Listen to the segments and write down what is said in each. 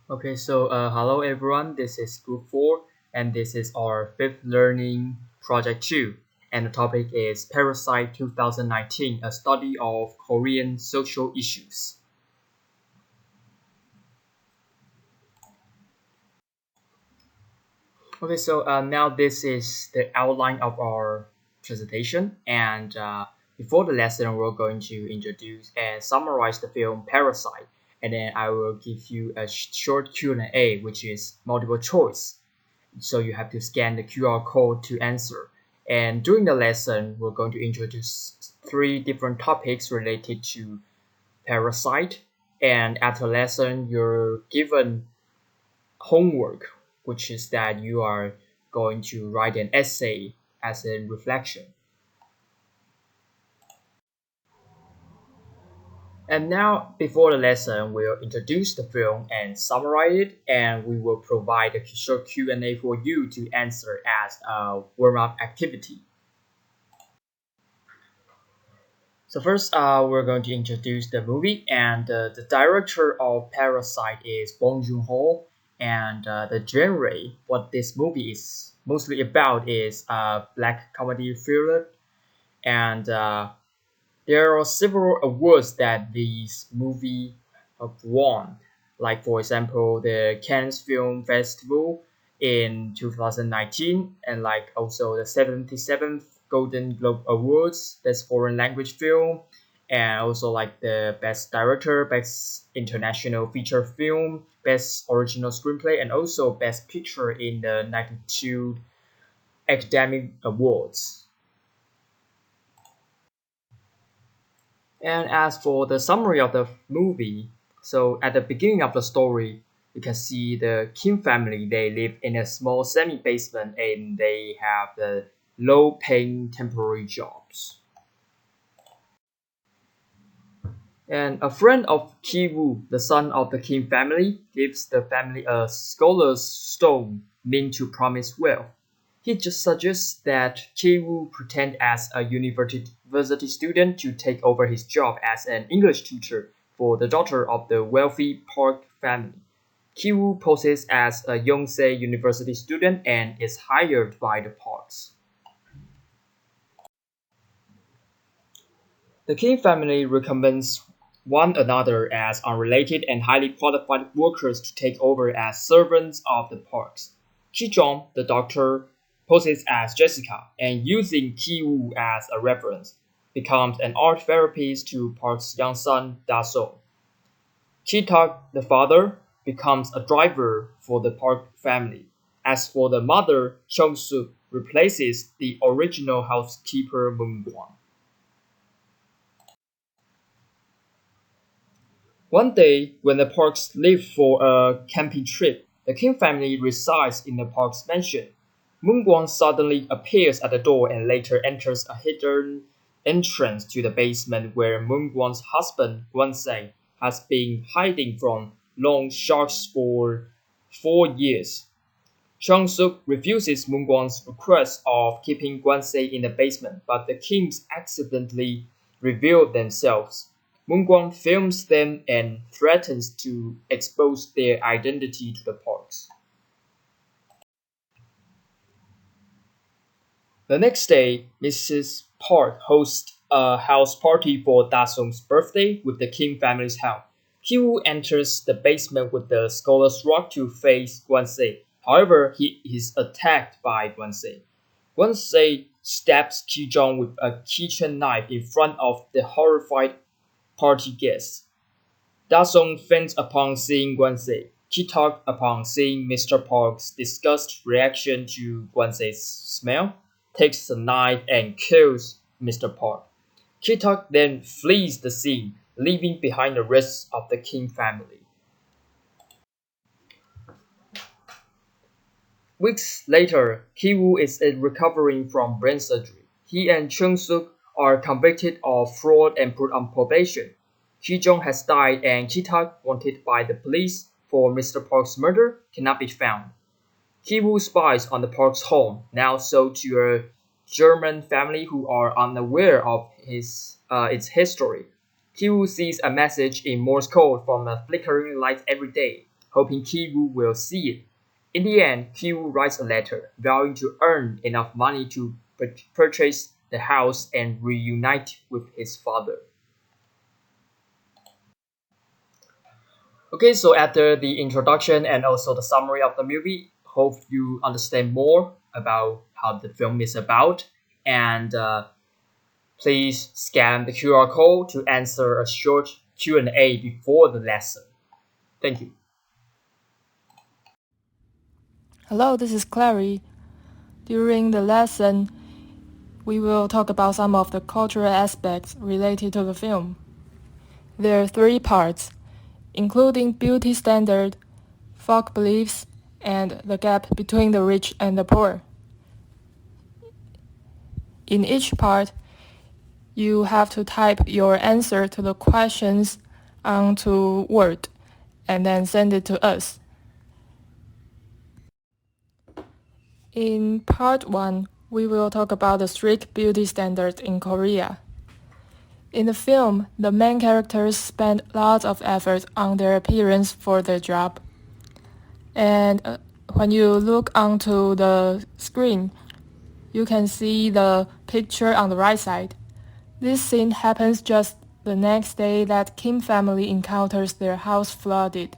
Okay, so hello everyone. This is Group 4, and this is our fifth learning project 2. And the topic is Parasite 2019, a study of Korean social issues. Okay, so now this is the outline of our presentation. And before the lesson, we're going to introduce and summarize the film Parasite. And then I will give you a short Q&A, which is multiple choice. So you have to scan the QR code to answer. And during the lesson, we're going to introduce three different topics related to Parasite. And after lesson, you're given homework, which is that you are going to write an essay as a reflection. And now, before the lesson, we'll introduce the film and summarize it, and we will provide a short Q&A for you to answer as a warm-up activity. So first, we're going to introduce the movie, and the director of Parasite is Bong Joon-ho, and the genre, what this movie is mostly about, is a black comedy thriller, and there are several awards that this movie have won, like for example the Cannes Film Festival in 2019, and like also the 77th Golden Globe Awards, Best Foreign Language Film, and also like the Best Director, Best International Feature Film, Best Original Screenplay, and also Best Picture in the 92 Academic Awards. And as for the summary of the movie, so at the beginning of the story, you can see the Kim family. They live in a small semi-basement and they have the low-paying temporary jobs. And a friend of Ki-woo, the son of the Kim family, gives the family a scholar's stone meant to promise wealth. He just suggests that Ki-woo pretend as a university student to take over his job as an English teacher for the daughter of the wealthy Park family. Ki-woo poses as a Yonsei University student and is hired by the Parks. The Kim family recommends one another as unrelated and highly qualified workers to take over as servants of the Parks. Ki-jong, the doctor, poses as Jessica and using Ki-woo as a reference, becomes an art therapist to Park's young son Da-sung. Ki-tak, the father, becomes a driver for the Park family. As for the mother, Chung-suk replaces the original housekeeper Moon-kwon. One day, when the Parks leave for a camping trip, the Kim family resides in the Parks mansion. Moon-kwon suddenly appears at the door and later enters a hidden entrance to the basement where Moon-kwon's husband, Gwon-se, has been hiding from loan sharks for 4 years. Chung-suk refuses Moon-kwon's request of keeping Gwon-se in the basement, but the Kims accidentally reveal themselves. Moon-kwon films them and threatens to expose their identity to the Parks. The next day, Mrs. Park hosts a house party for Da-sung's birthday with the Kim family's help. Ki-woo enters the basement with the scholar's rock to face Gwon-se. However, he is attacked by Gwon-se. Gwon-se stabs Ki-jong with a kitchen knife in front of the horrified party guests. Da-sung faints upon seeing Gwon-se. Ki-tak upon seeing Mr. Park's disgusted reaction to Gwon-se's smell, takes a knife and kills Mr. Park. Ki-tak then flees the scene, leaving behind the rest of the Kim family. Weeks later, Ki-woo is recovering from brain surgery. He and Chung-suk are convicted of fraud and put on probation. Ki-jong has died and Ki-tak, wanted by the police for Mr. Park's murder, cannot be found. Ki-woo spies on the Park's home, now sold to a German family who are unaware of its history. Ki-woo sees a message in Morse code from a flickering light every day. hoping Ki-woo will see it. In the end, Ki-woo writes a letter, vowing to earn enough money to purchase the house and reunite with his father. Okay, so after the introduction and also the summary of the movie, hope you understand more about how the film is about, and please scan the QR code to answer a short Q&A before the lesson. Thank you. Hello, this is Clary. During the lesson, we will talk about some of the cultural aspects related to the film. There are 3 parts, including beauty standard, folk beliefs, and the gap between the rich and the poor. In each part, you have to type your answer to the questions onto Word and then send it to us. In part 1, we will talk about the strict beauty standards in Korea. In the film, the main characters spend lots of effort on their appearance for their job. And when you look onto the screen, you can see the picture on the right side. This scene happens just the next day that Kim family encounters their house flooded.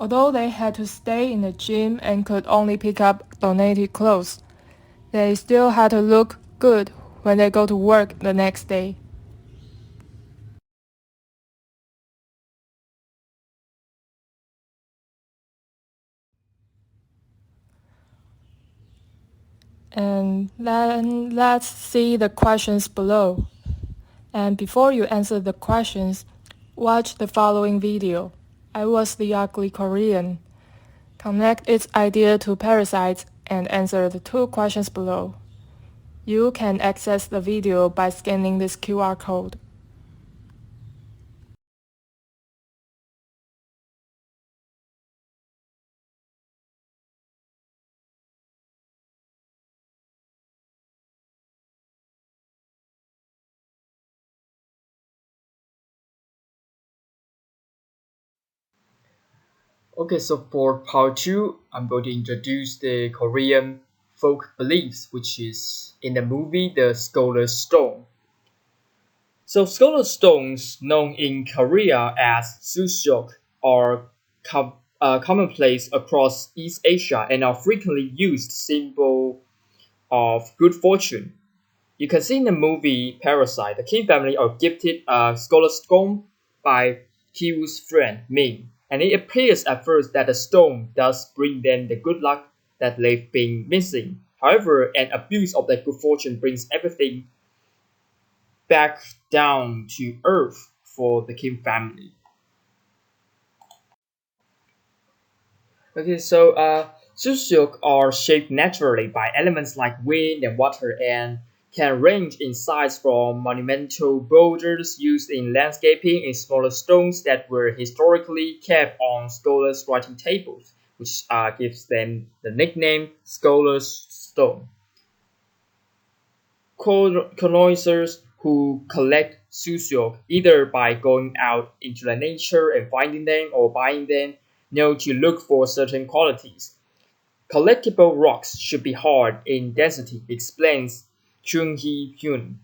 Although they had to stay in the gym and could only pick up donated clothes, they still had to look good when they go to work the next day. And then let's see the questions below. And before you answer the questions, watch the following video. I Was the Ugly Korean. Connect its idea to Parasite and answer the 2 questions below. You can access the video by scanning this QR code. Okay, so for part 2, I'm going to introduce the Korean folk beliefs, which is in the movie The Scholar's Stone. So scholar's stones, known in Korea as suseok, are commonplace across East Asia and are frequently used symbol of good fortune. You can see in the movie Parasite, the Kim family are gifted a scholar's stone by Kiwoo's friend Min, and it appears at first that the stone does bring them the good luck that they've been missing. However, an abuse of that good fortune brings everything back down to earth for the Kim family. Okay, so suseok are shaped naturally by elements like wind and water and can range in size from monumental boulders used in landscaping and smaller stones that were historically kept on scholars' writing tables, which gives them the nickname Scholar's Stone. Colonizers who collect suseok either by going out into the nature and finding them or buying them know to look for certain qualities. Collectible rocks should be hard in density, explains Chung Hee Hyun,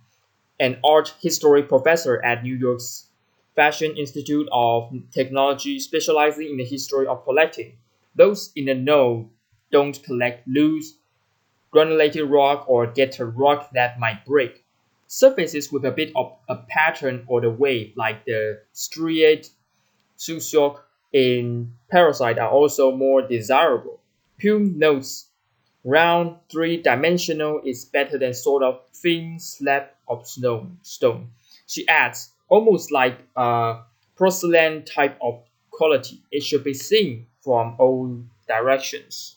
an art history professor at New York's Fashion Institute of Technology specializing in the history of collecting. Those in the know don't collect loose, granulated rock or get a rock that might break. Surfaces with a bit of a pattern or the wave, like the striate suseok in Parasite, are also more desirable. Hume notes round, 3-dimensional is better than sort of thin slab of stone. She adds, almost like a porcelain type of quality. It should be seen from all directions.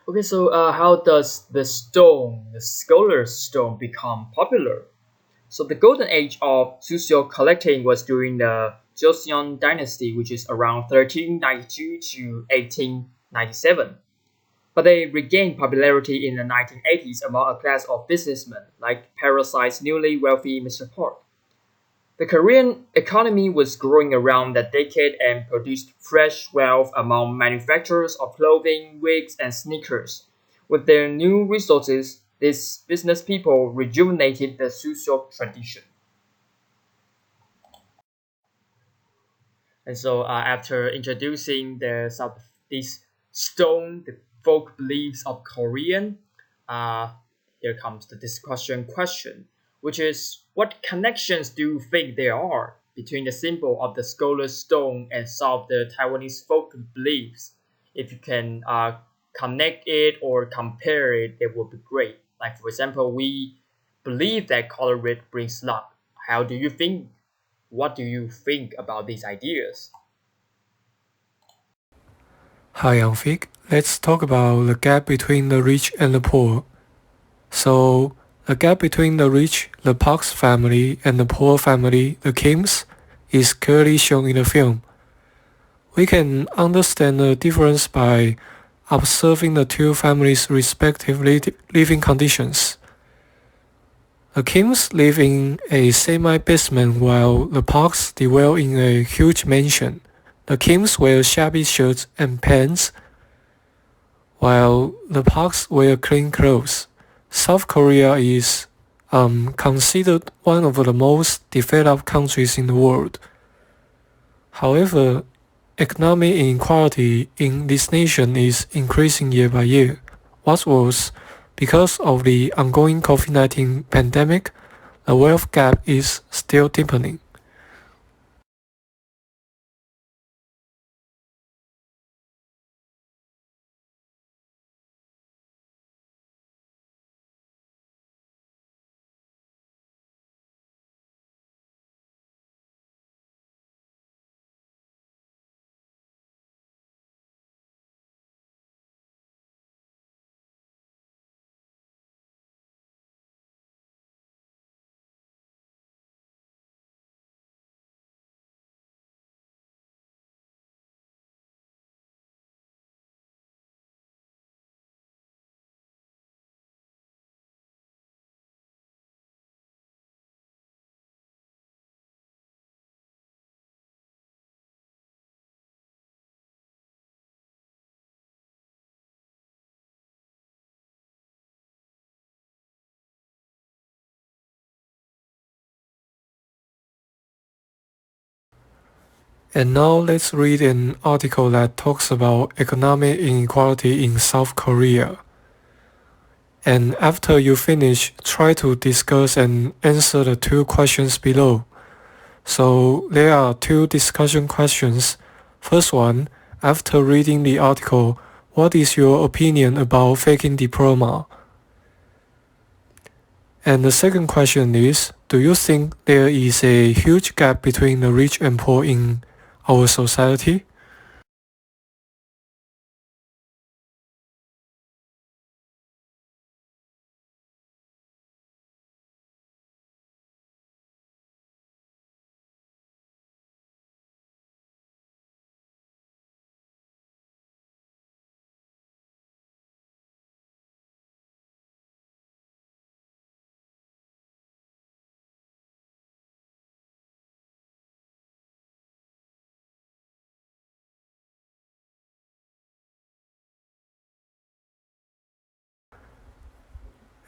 Okay, so how does the stone, the scholar's stone, become popular? So the golden age of suseok collecting was during the Joseon dynasty, which is around 1392 to 1897. But they regained popularity in the 1980s among a class of businessmen, like Parasite's newly wealthy Mr. Park. The Korean economy was growing around that decade and produced fresh wealth among manufacturers of clothing, wigs, and sneakers. With their new resources, these business people rejuvenated the social tradition. And so, after introducing these stone, the folk beliefs of Korean, uh, here comes the discussion question, which is what connections do you think there are between the symbol of the scholar's stone and some of the Taiwanese folk beliefs? If you can connect it or compare it, it would be great. Like, for example, we believe that color red brings luck. How do you think? What do you think about these ideas? Hi, I'm Fig. Let's talk about the gap between the rich and the poor. So, the gap between the rich, the Parks family, and the poor family, the Kims, is clearly shown in the film. We can understand the difference by observing the two families' respective living conditions. The Kims live in a semi-basement while the Parks dwell in a huge mansion. The Kims wear shabby shirts and pants, while the Parks wear clean clothes. South Korea is considered one of the most developed countries in the world. However, economic inequality in this nation is increasing year by year. What's worse, because of the ongoing COVID-19 pandemic, the wealth gap is still deepening. And now let's read an article that talks about economic inequality in South Korea. And after you finish, try to discuss and answer the two questions below. So there are two discussion questions. First one, after reading the article, what is your opinion about faking diploma? And the second question is, do you think there is a huge gap between the rich and poor in our society?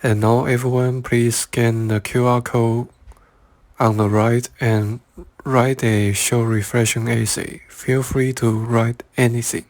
And now everyone please scan the QR code on the right and write a short reflection essay. Feel free to write anything.